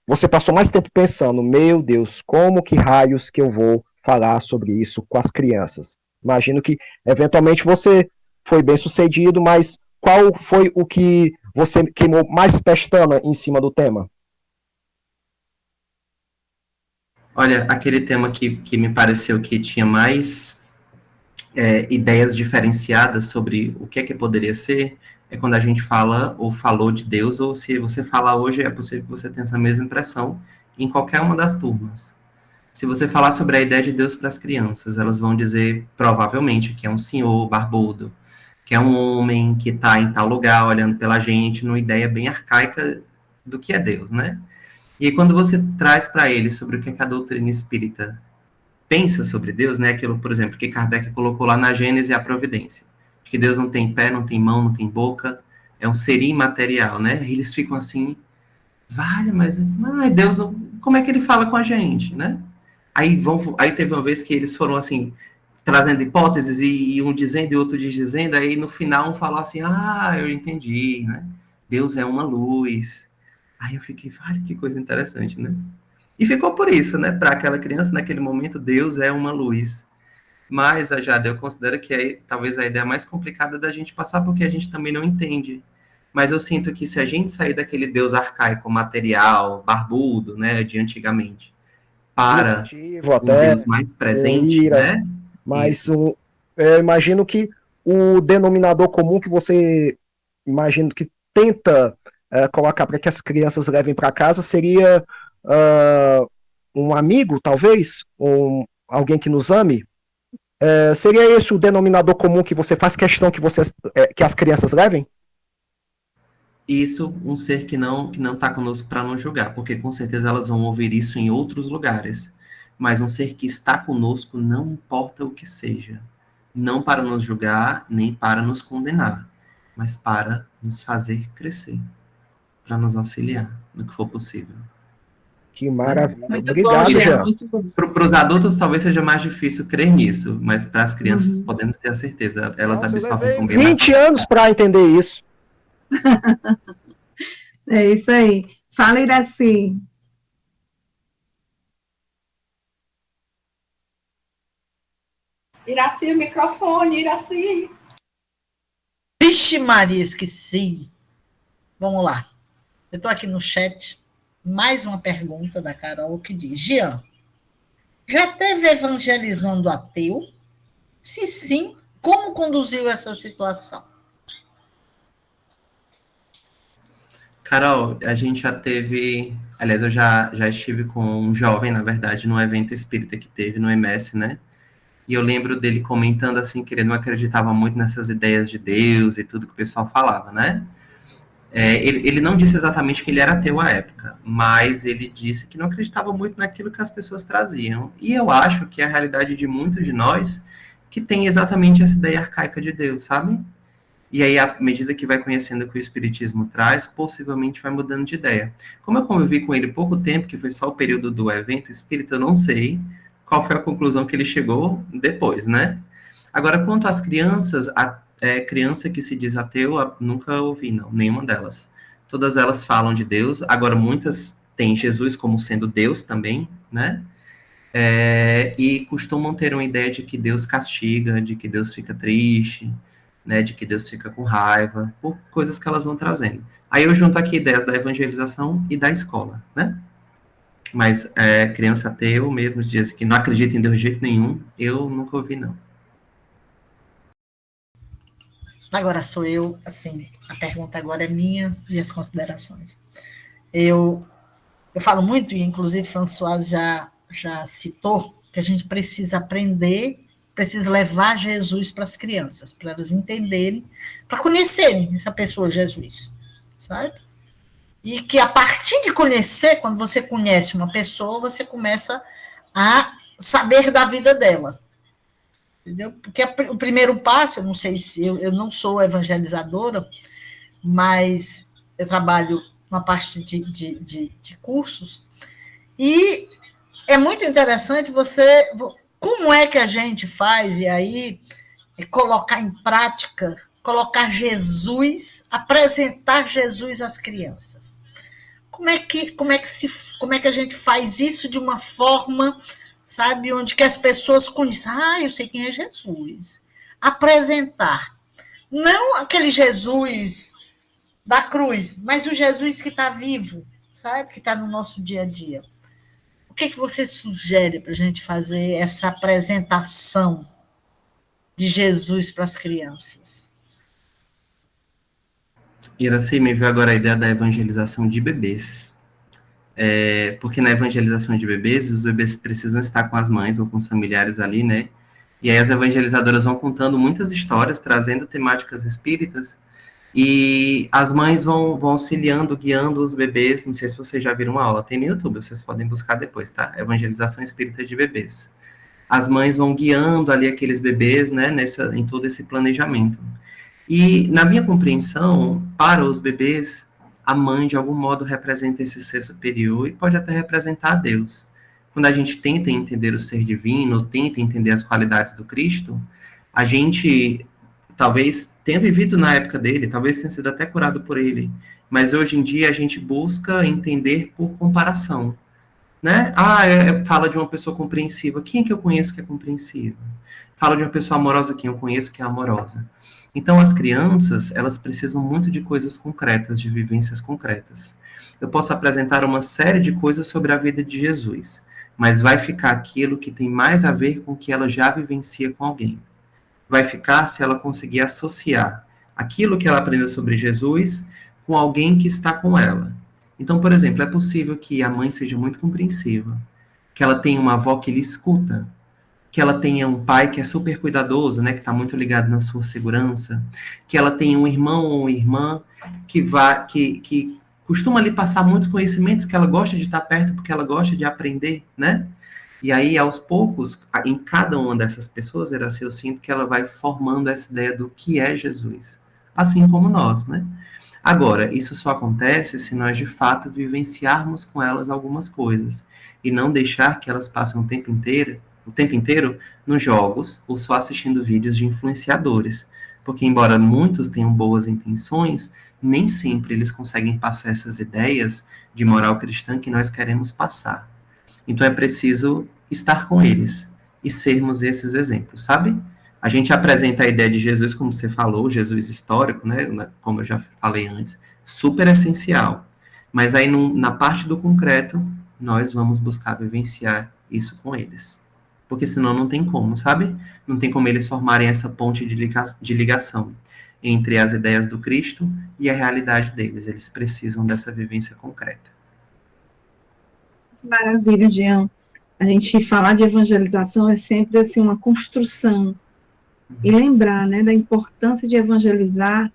[SPEAKER 11] você passou mais tempo pensando, meu Deus, como que raios que eu vou falar sobre isso com as crianças? Imagino que, eventualmente, você foi bem sucedido, mas qual foi o que você queimou mais pestana em cima do tema?
[SPEAKER 5] Olha, aquele tema que me pareceu que tinha mais ideias diferenciadas sobre o que é que poderia ser, é quando a gente fala ou falou de Deus, ou se você falar hoje, é possível que você tenha essa mesma impressão em qualquer uma das turmas. Se você falar sobre a ideia de Deus para as crianças, elas vão dizer, provavelmente, que é um senhor barbudo, que é um homem que está em tal lugar, olhando pela gente, numa ideia bem arcaica do que é Deus, né? E aí, quando você traz para eles sobre o que é que a doutrina espírita pensa sobre Deus, né? Aquilo, por exemplo, que Kardec colocou lá na Gênese e a Providência, que Deus não tem pé, não tem mão, não tem boca, é um ser imaterial, né? E eles ficam assim, vale, mas Deus não... Como é que ele fala com a gente, né? Aí teve uma vez que eles foram assim, trazendo hipóteses, e um dizendo e outro dizendo, aí no final um falou assim, eu entendi, né? Deus é uma luz. Aí eu fiquei, vale, que coisa interessante, né? E ficou por isso, né? Para aquela criança, naquele momento, Deus é uma luz. Mas, Jade, eu considero que é talvez a ideia mais complicada da gente passar, porque a gente também não entende. Mas eu sinto que se a gente sair daquele Deus arcaico, material, barbudo, né, de antigamente, para
[SPEAKER 11] um
[SPEAKER 5] Deus mais presente, né?
[SPEAKER 11] Mas eu imagino que o denominador comum que você, imagino que tenta colocar para que as crianças levem para casa seria um amigo, talvez, alguém que nos ame. Seria esse o denominador comum que você faz questão que as crianças levem?
[SPEAKER 5] Isso, um ser que não está conosco para nos julgar, porque com certeza elas vão ouvir isso em outros lugares. Mas um ser que está conosco, não importa o que seja, não para nos julgar, nem para nos condenar, mas para nos fazer crescer, para nos auxiliar no que for possível.
[SPEAKER 11] Que maravilha.
[SPEAKER 10] Muito
[SPEAKER 11] Obrigado,
[SPEAKER 10] bom,
[SPEAKER 11] Jean.
[SPEAKER 5] Para os adultos talvez seja mais difícil crer nisso, mas para as crianças podemos ter a certeza, elas absorvem com bem mais
[SPEAKER 11] 20 anos para entender isso.
[SPEAKER 10] É isso aí. Fala, Iraci.
[SPEAKER 6] Iraci, o microfone, Iraci.
[SPEAKER 8] Vixe Maria, esqueci. Vamos lá. Eu estou aqui no chat. Mais uma pergunta da Carol que diz: Jean, já teve evangelizando ateu? Se sim, como conduziu essa situação?
[SPEAKER 5] Carol, a gente já teve... Aliás, eu já estive com um jovem, na verdade, num evento espírita que teve no MS, né? E eu lembro dele comentando assim, que ele não acreditava muito nessas ideias de Deus e tudo que o pessoal falava, né? Ele não disse exatamente que ele era ateu à época, mas ele disse que não acreditava muito naquilo que as pessoas traziam. E eu acho que é a realidade de muitos de nós que tem exatamente essa ideia arcaica de Deus, sabe? E aí, à medida que vai conhecendo o que o Espiritismo traz, possivelmente vai mudando de ideia. Como eu convivi com ele pouco tempo, que foi só o período do evento espírita, eu não sei qual foi a conclusão que ele chegou depois, né? Agora, quanto às crianças, criança que se diz ateu, nunca ouvi, não, nenhuma delas. Todas elas falam de Deus, agora muitas têm Jesus como sendo Deus também, né? E costumam ter uma ideia de que Deus castiga, de que Deus fica triste, né, de que Deus fica com raiva, por coisas que elas vão trazendo. Aí eu junto aqui ideias da evangelização e da escola, né? Mas criança ateu mesmo, diz que não acredita em Deus de jeito nenhum, eu nunca ouvi, não.
[SPEAKER 8] Agora sou eu, assim, a pergunta agora é minha e as considerações. Eu falo muito, e inclusive François já citou, que a gente precisa aprender, precisa levar Jesus para as crianças, para elas entenderem, para conhecerem essa pessoa, Jesus, sabe? E que a partir de conhecer, quando você conhece uma pessoa, você começa a saber da vida dela. Entendeu? Porque o primeiro passo, eu não sei se eu não sou evangelizadora, mas eu trabalho na parte de cursos, e é muito interessante como é que a gente faz, e aí colocar em prática, colocar Jesus, apresentar Jesus às crianças. Como é que a gente faz isso de uma forma, sabe, onde que as pessoas conhecem, eu sei quem é Jesus. Apresentar. Não aquele Jesus da cruz, mas o Jesus que está vivo, sabe, que está no nosso dia a dia. O que você sugere para a gente fazer essa apresentação de Jesus para as crianças?
[SPEAKER 5] Iraci, me veio agora a ideia da evangelização de bebês. Porque na evangelização de bebês, os bebês precisam estar com as mães ou com os familiares ali, né? E aí as evangelizadoras vão contando muitas histórias, trazendo temáticas espíritas, e as mães vão auxiliando, guiando os bebês. Não sei se vocês já viram uma aula, tem no YouTube, vocês podem buscar depois, tá? Evangelização espírita de bebês. As mães vão guiando ali aqueles bebês, né, em todo esse planejamento. E, na minha compreensão, para os bebês, a mãe, de algum modo, representa esse ser superior e pode até representar a Deus. Quando a gente tenta entender o ser divino, tenta entender as qualidades do Cristo, a gente talvez tenha vivido na época dele, talvez tenha sido até curado por ele, mas hoje em dia a gente busca entender por comparação, né? Fala de uma pessoa compreensiva. Quem é que eu conheço que é compreensiva? Fala de uma pessoa amorosa. Quem eu conheço que é amorosa? Então, as crianças, elas precisam muito de coisas concretas, de vivências concretas. Eu posso apresentar uma série de coisas sobre a vida de Jesus, mas vai ficar aquilo que tem mais a ver com o que ela já vivencia com alguém. Vai ficar se ela conseguir associar aquilo que ela aprendeu sobre Jesus com alguém que está com ela. Então, por exemplo, é possível que a mãe seja muito compreensiva, que ela tenha uma avó que lhe escuta, que ela tenha um pai que é super cuidadoso, né, que está muito ligado na sua segurança, que ela tenha um irmão ou uma irmã que costuma lhe passar muitos conhecimentos, que ela gosta de estar perto porque ela gosta de aprender, né? E aí, aos poucos, em cada uma dessas pessoas, Iraci, eu sinto que ela vai formando essa ideia do que é Jesus, assim como nós, né? Agora, isso só acontece se nós, de fato, vivenciarmos com elas algumas coisas e não deixar que elas passem o tempo inteiro nos jogos ou só assistindo vídeos de influenciadores. Porque, embora muitos tenham boas intenções, nem sempre eles conseguem passar essas ideias de moral cristã que nós queremos passar. Então, é preciso estar com eles e sermos esses exemplos, sabe? A gente apresenta a ideia de Jesus, como você falou, Jesus histórico, né? Como eu já falei antes, super essencial. Mas aí, na parte do concreto, nós vamos buscar vivenciar isso com eles. Porque senão não tem como, sabe? Não tem como eles formarem essa ponte de ligação entre as ideias do Cristo e a realidade deles. Eles precisam dessa vivência concreta.
[SPEAKER 10] Maravilha, Jean. A gente falar de evangelização é sempre assim uma construção. E lembrar, né, da importância de evangelizar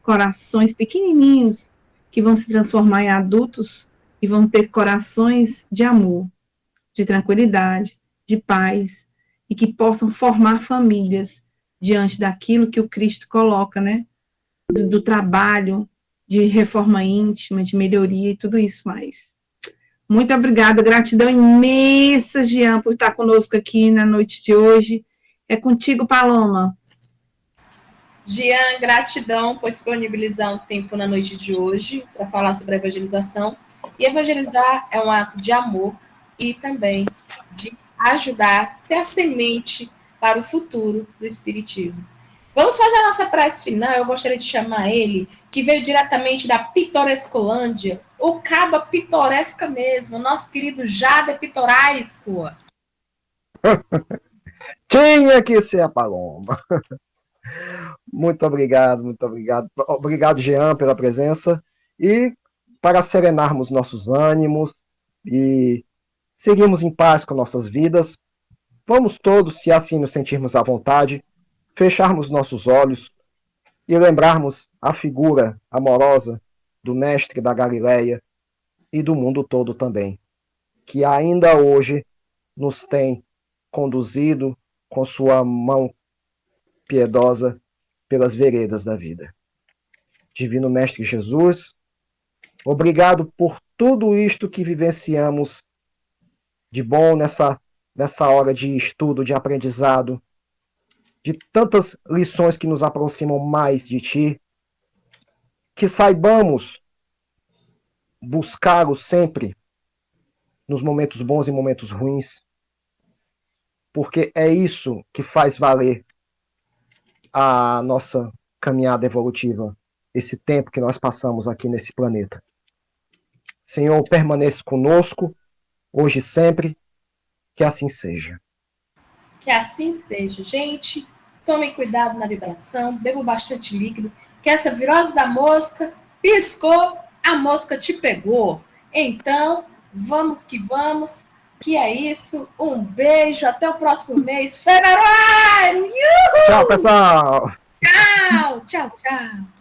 [SPEAKER 10] corações pequenininhos que vão se transformar em adultos e vão ter corações de amor, de tranquilidade, de paz, e que possam formar famílias diante daquilo que o Cristo coloca, né, do trabalho, de reforma íntima, de melhoria e tudo isso mais. Muito obrigada, gratidão imensa, Jean, por estar conosco aqui na noite de hoje. É contigo, Paloma.
[SPEAKER 6] Jean, gratidão por disponibilizar um tempo na noite de hoje para falar sobre a evangelização. E evangelizar é um ato de amor e também de ajudar, ser a semente para o futuro do Espiritismo. Vamos fazer a nossa prece final. Eu gostaria de chamar ele, que veio diretamente da Pitorescolândia, o Caba Pitoresca mesmo, nosso querido Jada Pitoresco.
[SPEAKER 11] Tinha que ser a Paloma. Muito obrigado, muito obrigado. Obrigado, Jean, pela presença. E para serenarmos nossos ânimos e seguirmos em paz com nossas vidas, vamos todos, se assim nos sentirmos à vontade, fecharmos nossos olhos e lembrarmos a figura amorosa do Mestre da Galileia e do mundo todo também, que ainda hoje nos tem conduzido com sua mão piedosa pelas veredas da vida. Divino Mestre Jesus, obrigado por tudo isto que vivenciamos de bom nessa hora de estudo, de aprendizado, de tantas lições que nos aproximam mais de Ti, que saibamos buscá-lo sempre nos momentos bons e momentos ruins, porque é isso que faz valer a nossa caminhada evolutiva, esse tempo que nós passamos aqui nesse planeta. Senhor, permaneça conosco, hoje e sempre, que assim seja.
[SPEAKER 6] Que assim seja. Gente, tomem cuidado na vibração, bebam bastante líquido, que essa virose da mosca piscou, a mosca te pegou. Então, vamos que vamos, que é isso. Um beijo, até o próximo mês. Fevereiro!
[SPEAKER 11] Tchau, pessoal!
[SPEAKER 6] Tchau, tchau, tchau.